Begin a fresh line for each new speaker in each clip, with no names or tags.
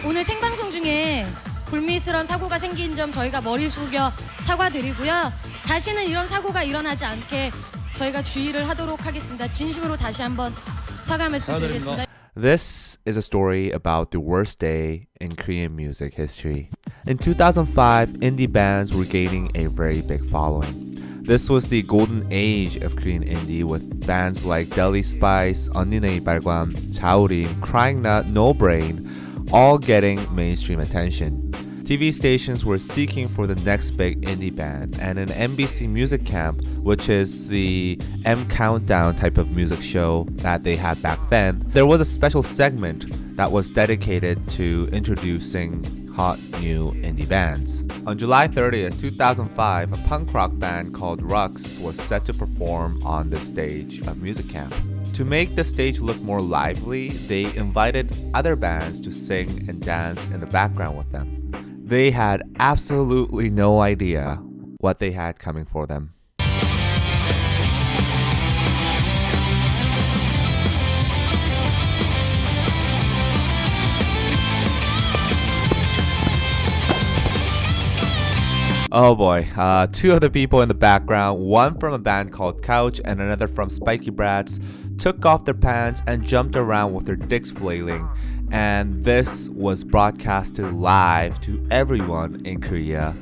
오늘 생방송 중에 불미스러운 사고가 생긴 점 저희가 머리 숙여 사과드리고요. 다시는 이런 사고가 일어나지 않게 저희가 주의를 하도록 하겠습니다. 진심으로 다시 한번 사과 말씀드리겠습니다.
This is a story about the worst day in Korean music history. In 2005, indie bands were gaining a very big following. This was the golden age of Korean indie with bands like Deli Spice, 언니네 이발관, 자우림, Crying Nut, No Brain, all getting mainstream attention. TV stations were seeking for the next big indie band, and in MBC Music Camp, which is the M Countdown type of music show that they had back then, there was a special segment that was dedicated to introducing hot new indie bands. On July 30th, 2005, a punk rock band called Rux was set to perform on the stage of Music Camp. To make the stage look more lively, they invited other bands to sing and dance in the background with them. They had absolutely no idea what they had coming for them. Oh boy, two of the people in the background, one from a band called Couch and another from Spiky Brats, took off their pants and jumped around with their dicks flailing. And this was broadcasted live to everyone in Korea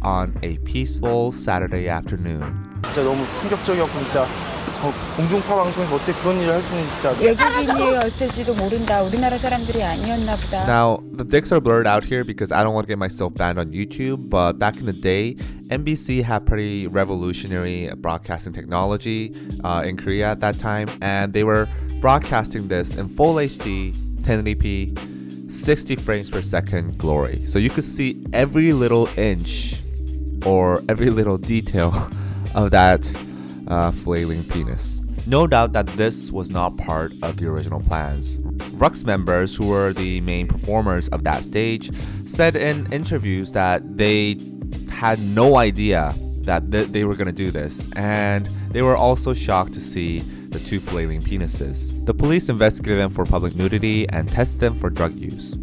on a peaceful Saturday afternoon.
진짜 너무 충격적이었고 진짜 공중파 방송에서 어떻게 그런 일을 할 수는 진짜
외국인이었을지도 모른다. 우리나라 사람들이 아니었나 보다.
Now, the dicks are blurred out here because I don't want to get myself banned on YouTube, but back in the day, MBC had pretty revolutionary broadcasting technology in Korea at that time, and they were broadcasting this in full HD, 1080p, 60 frames per second glory. So you could see every little inch or every little detail of that flailing penis. No doubt that this was not part of the original plans. Rux members, who were the main performers of that stage, said in interviews that they had no idea that they were going to do this, and they were also shocked to see the two flailing penises. The police investigated them for public nudity and tested them for drug use.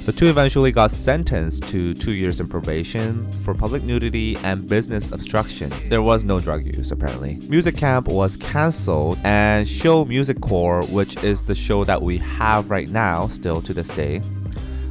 The two eventually got sentenced to 2 years in probation for public nudity and business obstruction. There was no drug use, apparently. Music Camp was cancelled, and Show Music Core, which is the show that we have right now, still to this day,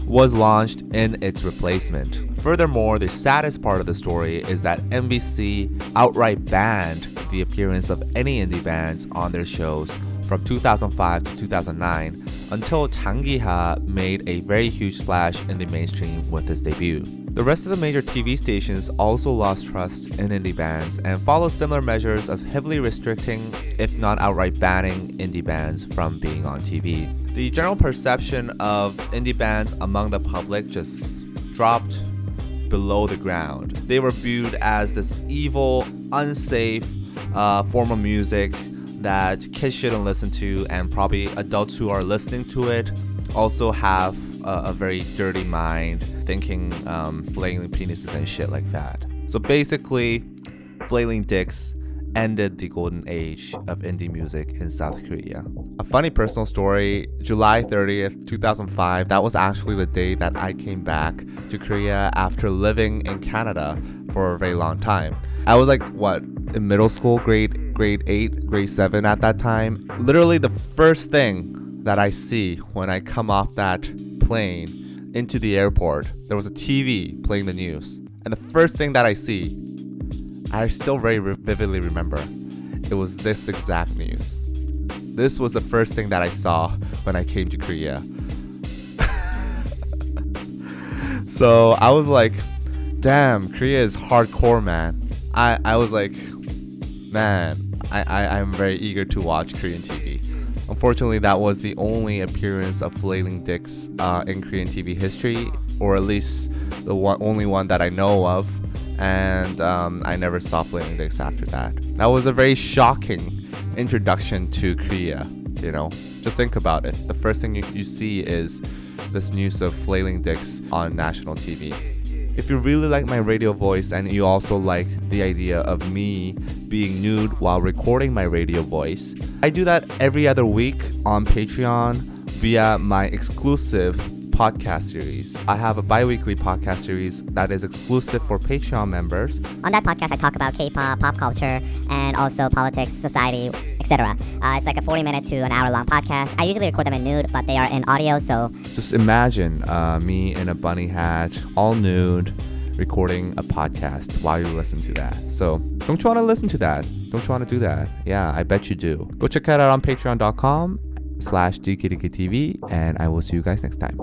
was launched in its replacement. Furthermore, the saddest part of the story is that MBC outright banned the appearance of any indie bands on their shows from 2005 to 2009 until Jang Gi-ha made a very huge splash in the mainstream with his debut. The rest of the major TV stations also lost trust in indie bands and followed similar measures of heavily restricting, if not outright banning, indie bands from being on TV. The general perception of indie bands among the public just dropped below the ground. They were viewed as this evil, unsafe form of music that kids shouldn't listen to, and probably adults who are listening to it also have a very dirty mind, thinking flailing penises and shit like that. So basically, flailing dicks ended the golden age of indie music in South Korea. A funny personal story, July 30th, 2005, that was actually the day that I came back to Korea after living in Canada for a very long time. I was like, in middle school, grade 8, grade 7 at that time. Literally the first thing that I see when I come off that plane into the airport, there was a TV playing the news. And the first thing that I see, I still very vividly remember, it was this exact news. This was the first thing that I saw when I came to Korea. So I was like, damn, Korea is hardcore, man. I was like, man, I'm very eager to watch Korean TV. Unfortunately, that was the only appearance of flailing dicks in Korean TV history, or at least the only one that I know of. And I never saw flailing dicks after that. That was a very shocking introduction to Korea, you know. Just think about it. The first thing you see is this news of flailing dicks on national TV. If you really like my radio voice and you also like the idea of me being nude while recording my radio voice, I do that every other week on Patreon via my exclusive podcast series. I have a bi-weekly podcast series that is exclusive for Patreon members.
On that podcast, I talk about K-pop, pop culture, and also politics, society, etc. It's like a 40-minute to an hour-long podcast. I usually record them in nude, but they are in audio, so...
Just imagine me in a bunny hat, all nude, recording a podcast while you listen to that. So don't you want to listen to that? Don't you want to do that? Yeah, I bet you do. Go check that out on patreon.com/DKDKTV, and I will see you guys next time.